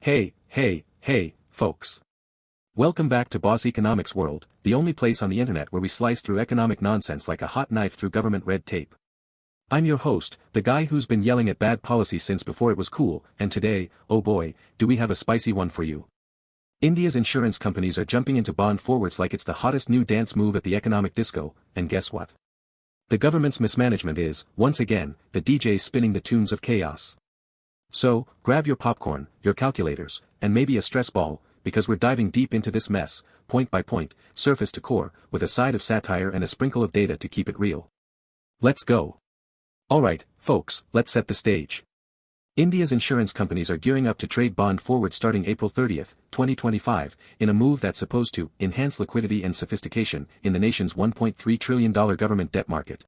Hey, folks. Welcome back to Boss Economics World, the only place on the internet where we slice through economic nonsense like a hot knife through government red tape. I'm your host, the guy who's been yelling at bad policy since before it was cool, and today, oh boy, do we have a spicy one for you. India's insurance companies are jumping into bond forwards like it's the hottest new dance move at the economic disco, and guess what? The government's mismanagement is, once again, the DJ spinning the tunes of chaos. So, grab your popcorn, your calculators, and maybe a stress ball, because we're diving deep into this mess, point by point, surface to core, with a side of satire and a sprinkle of data to keep it real. Let's go. Alright, folks, let's set the stage. India's insurance companies are gearing up to trade bond forward starting April 30th, 2025, in a move that's supposed to enhance liquidity and sophistication in the nation's $1.3 trillion government debt market.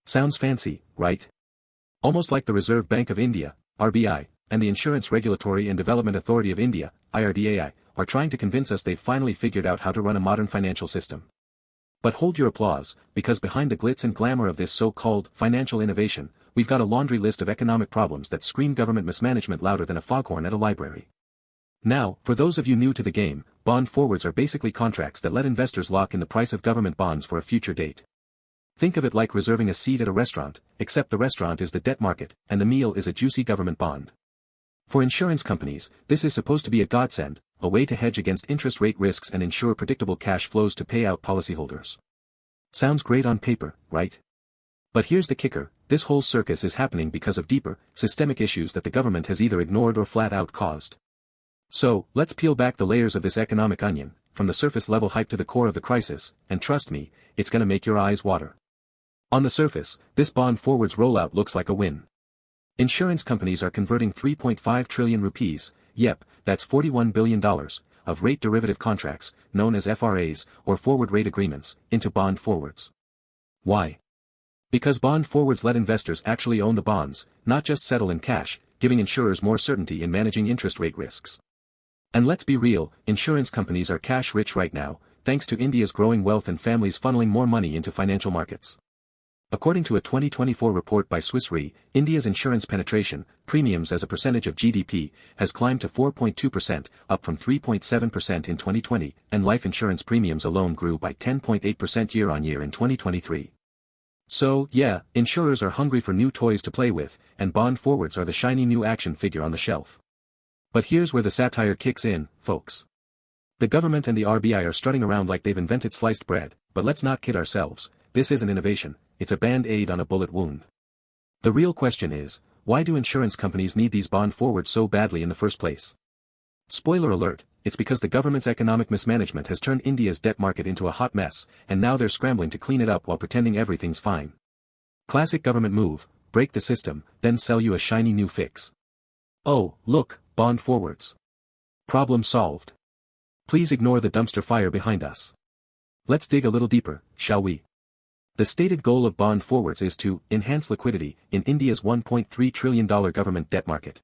Sounds fancy, right? Almost like the Reserve Bank of India, RBI, and the Insurance Regulatory and Development Authority of India, IRDAI, are trying to convince us they've finally figured out how to run a modern financial system. But hold your applause, because behind the glitz and glamour of this so-called financial innovation, we've got a laundry list of economic problems that scream government mismanagement louder than a foghorn at a library. Now, for those of you new to the game, bond forwards are basically contracts that let investors lock in the price of government bonds for a future date. Think of it like reserving a seat at a restaurant, except the restaurant is the debt market, and the meal is a juicy government bond. For insurance companies, this is supposed to be a godsend, a way to hedge against interest rate risks and ensure predictable cash flows to pay out policyholders. Sounds great on paper, right? But here's the kicker, this whole circus is happening because of deeper, systemic issues that the government has either ignored or flat out caused. So, let's peel back the layers of this economic onion, from the surface level hype to the core of the crisis, and trust me, it's gonna make your eyes water. On the surface, this bond forwards rollout looks like a win. Insurance companies are converting 3.5 trillion rupees, yep, that's $41 billion, of rate derivative contracts, known as FRAs, or forward rate agreements, into bond forwards. Why? Because bond forwards let investors actually own the bonds, not just settle in cash, giving insurers more certainty in managing interest rate risks. And let's be real, insurance companies are cash rich right now, thanks to India's growing wealth and families funneling more money into financial markets. According to a 2024 report by Swiss Re, India's insurance penetration, premiums as a percentage of GDP, has climbed to 4.2%, up from 3.7% in 2020, and life insurance premiums alone grew by 10.8% year-on-year in 2023. So, yeah, insurers are hungry for new toys to play with, and bond forwards are the shiny new action figure on the shelf. But here's where the satire kicks in, folks. The government and the RBI are strutting around like they've invented sliced bread, but let's not kid ourselves, this isn't innovation, it's a band-aid on a bullet wound. The real question is, why do insurance companies need these bond forwards so badly in the first place? Spoiler alert, it's because the government's economic mismanagement has turned India's debt market into a hot mess, and now they're scrambling to clean it up while pretending everything's fine. Classic government move, break the system, then sell you a shiny new fix. Oh, look, bond forwards. Problem solved. Please ignore the dumpster fire behind us. Let's dig a little deeper, shall we? The stated goal of bond forwards is to enhance liquidity in India's $1.3 trillion government debt market.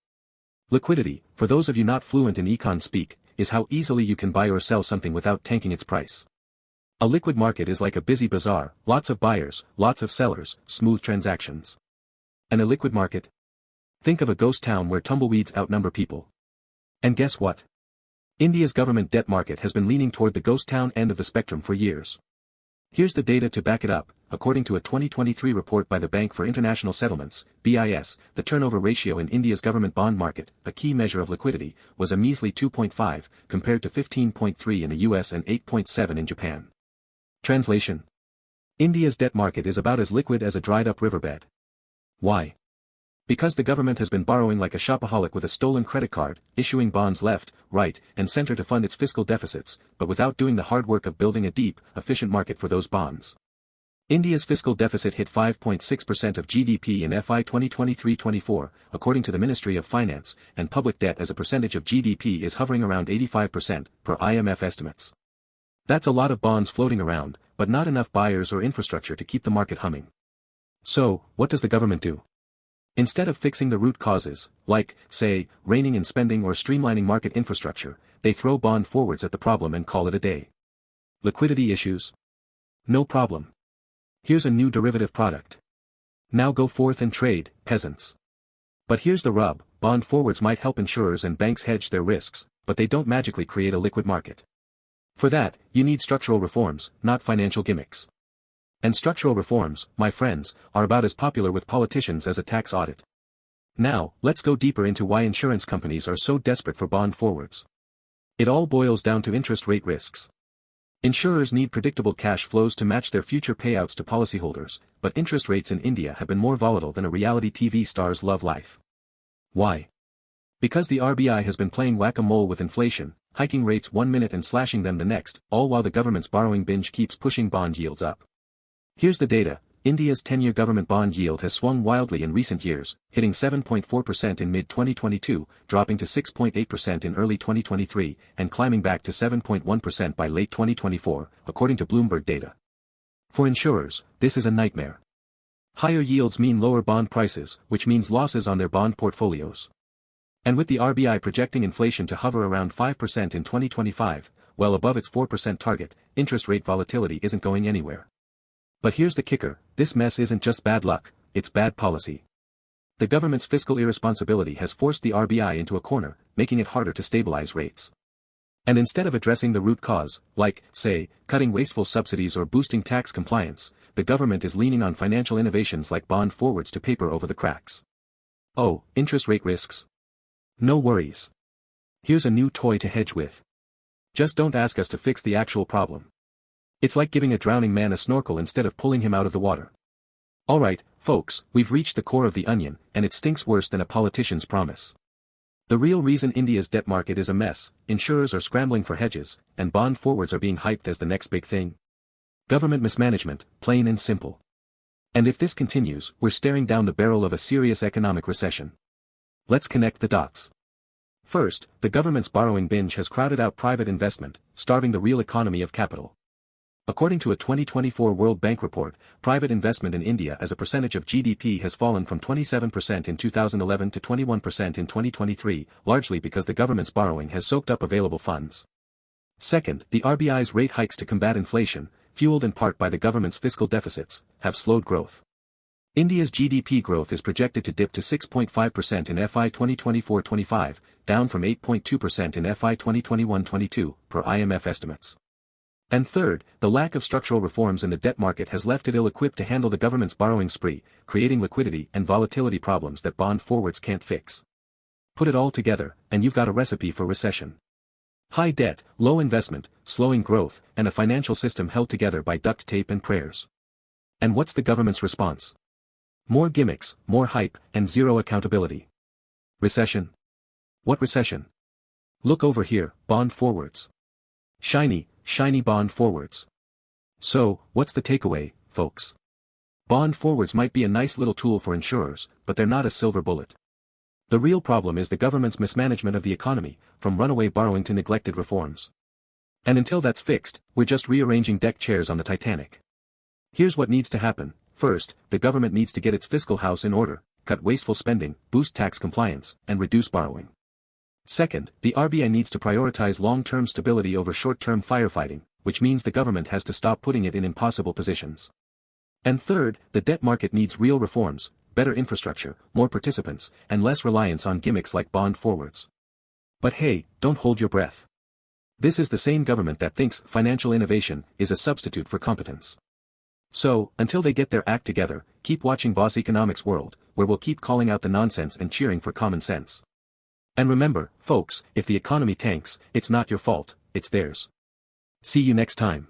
Liquidity, for those of you not fluent in econ speak, is how easily you can buy or sell something without tanking its price. A liquid market is like a busy bazaar, lots of buyers, lots of sellers, smooth transactions. An illiquid market? Think of a ghost town where tumbleweeds outnumber people. And guess what? India's government debt market has been leaning toward the ghost town end of the spectrum for years. Here's the data to back it up. According to a 2023 report by the Bank for International Settlements, BIS, the turnover ratio in India's government bond market, a key measure of liquidity, was a measly 2.5, compared to 15.3 in the US and 8.7 in Japan. Translation: India's debt market is about as liquid as a dried-up riverbed. Why? Because the government has been borrowing like a shopaholic with a stolen credit card, issuing bonds left, right, and center to fund its fiscal deficits, but without doing the hard work of building a deep, efficient market for those bonds. India's fiscal deficit hit 5.6% of GDP in FY 2023-24, according to the Ministry of Finance, and public debt as a percentage of GDP is hovering around 85%, per IMF estimates. That's a lot of bonds floating around, but not enough buyers or infrastructure to keep the market humming. So, what does the government do? Instead of fixing the root causes, like, say, reining in spending or streamlining market infrastructure, they throw bond forwards at the problem and call it a day. Liquidity issues? No problem. Here's a new derivative product. Now go forth and trade, peasants. But here's the rub, bond forwards might help insurers and banks hedge their risks, but they don't magically create a liquid market. For that, you need structural reforms, not financial gimmicks. And structural reforms, my friends, are about as popular with politicians as a tax audit. Now, let's go deeper into why insurance companies are so desperate for bond forwards. It all boils down to interest rate risks. Insurers need predictable cash flows to match their future payouts to policyholders, but interest rates in India have been more volatile than a reality TV star's love life. Why? Because the RBI has been playing whack-a-mole with inflation, hiking rates one minute and slashing them the next, all while the government's borrowing binge keeps pushing bond yields up. Here's the data. India's 10-year government bond yield has swung wildly in recent years, hitting 7.4% in mid-2022, dropping to 6.8% in early 2023, and climbing back to 7.1% by late 2024, according to Bloomberg data. For insurers, this is a nightmare. Higher yields mean lower bond prices, which means losses on their bond portfolios. And with the RBI projecting inflation to hover around 5% in 2025, well above its 4% target, interest rate volatility isn't going anywhere. But here's the kicker, this mess isn't just bad luck, it's bad policy. The government's fiscal irresponsibility has forced the RBI into a corner, making it harder to stabilize rates. And instead of addressing the root cause, like, say, cutting wasteful subsidies or boosting tax compliance, the government is leaning on financial innovations like bond forwards to paper over the cracks. Oh, interest rate risks? No worries. Here's a new toy to hedge with. Just don't ask us to fix the actual problem. It's like giving a drowning man a snorkel instead of pulling him out of the water. Alright, folks, we've reached the core of the onion, and it stinks worse than a politician's promise. The real reason India's debt market is a mess, insurers are scrambling for hedges, and bond forwards are being hyped as the next big thing. Government mismanagement, plain and simple. And if this continues, we're staring down the barrel of a serious economic recession. Let's connect the dots. First, the government's borrowing binge has crowded out private investment, starving the real economy of capital. According to a 2024 World Bank report, private investment in India as a percentage of GDP has fallen from 27% in 2011 to 21% in 2023, largely because the government's borrowing has soaked up available funds. Second, the RBI's rate hikes to combat inflation, fueled in part by the government's fiscal deficits, have slowed growth. India's GDP growth is projected to dip to 6.5% in FY 2024-25, down from 8.2% in FY 2021-22, per IMF estimates. And third, the lack of structural reforms in the debt market has left it ill-equipped to handle the government's borrowing spree, creating liquidity and volatility problems that bond forwards can't fix. Put it all together, and you've got a recipe for recession. High debt, low investment, slowing growth, and a financial system held together by duct tape and prayers. And what's the government's response? More gimmicks, more hype, and zero accountability. Recession? What recession? Look over here, bond forwards. Shiny bond forwards. So, what's the takeaway, folks? Bond forwards might be a nice little tool for insurers, but they're not a silver bullet. The real problem is the government's mismanagement of the economy, from runaway borrowing to neglected reforms. And until that's fixed, we're just rearranging deck chairs on the Titanic. Here's what needs to happen. First, the government needs to get its fiscal house in order, cut wasteful spending, boost tax compliance, and reduce borrowing. Second, the RBI needs to prioritize long-term stability over short-term firefighting, which means the government has to stop putting it in impossible positions. And third, the debt market needs real reforms, better infrastructure, more participants, and less reliance on gimmicks like bond forwards. But hey, don't hold your breath. This is the same government that thinks financial innovation is a substitute for competence. So, until they get their act together, keep watching Boss Economics World, where we'll keep calling out the nonsense and cheering for common sense. And remember, folks, if the economy tanks, it's not your fault, it's theirs. See you next time.